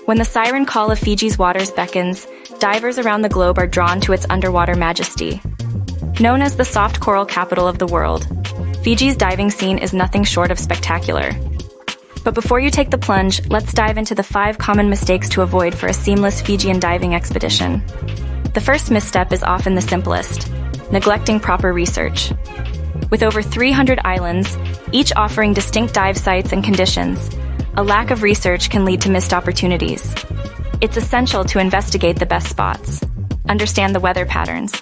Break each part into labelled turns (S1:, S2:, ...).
S1: When the siren call of Fiji's waters beckons, divers around the globe are drawn to its underwater majesty. Known as the soft coral capital of the world, Fiji's diving scene is nothing short of spectacular. But before you take the plunge, let's dive into the 5 common mistakes to avoid for a seamless Fijian diving expedition. The first misstep is often the simplest: neglecting proper research. With over 300 islands, each offering distinct dive sites and conditions, a lack of research can lead to missed opportunities. It's essential to investigate the best spots, understand the weather patterns,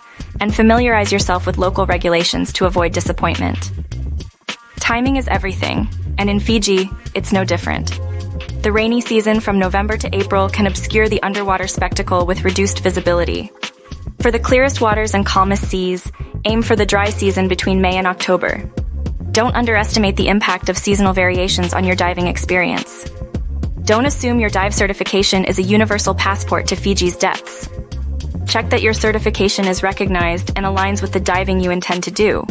S1: and familiarize yourself with local regulations to avoid disappointment. Timing is everything, and in Fiji, it's no different. The rainy season from November to April can obscure the underwater spectacle with reduced visibility. For the clearest waters and calmest seas, aim for the dry season between May and October. Don't underestimate the impact of seasonal variations on your diving experience. Don't assume your dive certification is a universal passport to Fiji's depths. Check that your certification is recognized and aligns with the diving you intend to do.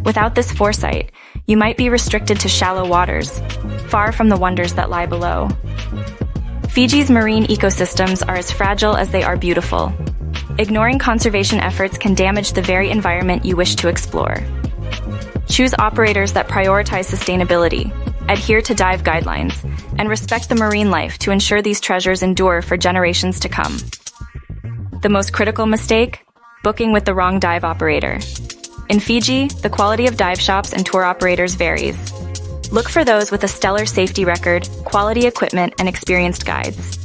S1: Without this foresight, you might be restricted to shallow waters, far from the wonders that lie below. Fiji's marine ecosystems are as fragile as they are beautiful. Ignoring conservation efforts can damage the very environment you wish to explore. Choose operators that prioritize sustainability, adhere to dive guidelines, and respect the marine life to ensure these treasures endure for generations to come. The most critical mistake? Booking with the wrong dive operator. In Fiji, the quality of dive shops and tour operators varies. Look for those with a stellar safety record, quality equipment, and experienced guides.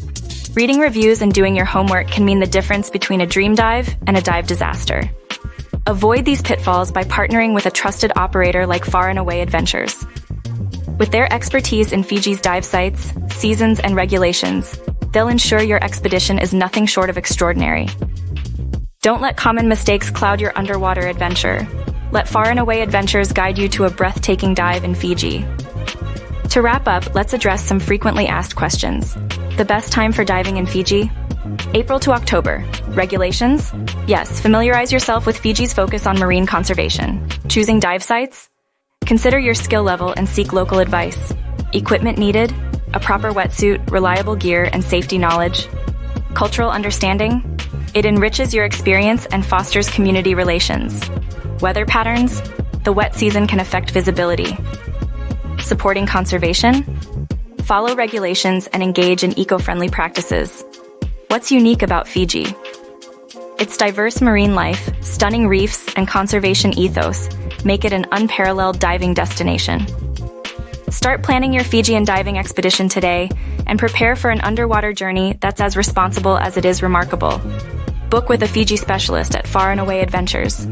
S1: Reading reviews and doing your homework can mean the difference between a dream dive and a dive disaster. Avoid these pitfalls by partnering with a trusted operator like Far and Away Adventures. With their expertise in Fiji's dive sites, seasons, and regulations, they'll ensure your expedition is nothing short of extraordinary. Don't let common mistakes cloud your underwater adventure. Let Far and Away Adventures guide you to a breathtaking dive in Fiji. To wrap up, let's address some frequently asked questions. The best time for diving in Fiji? April to October. Regulations? Yes, familiarize yourself with Fiji's focus on marine conservation. Choosing dive sites? Consider your skill level and seek local advice. Equipment needed? A proper wetsuit, reliable gear, and safety knowledge. Cultural understanding? It enriches your experience and fosters community relations. Weather patterns? The wet season can affect visibility. Supporting conservation? Follow regulations and engage in eco-friendly practices. What's unique about Fiji? Its diverse marine life, stunning reefs, and conservation ethos make it an unparalleled diving destination. Start planning your Fijian diving expedition today and prepare for an underwater journey that's as responsible as it is remarkable. Book with a Fiji specialist at Far and Away Adventures.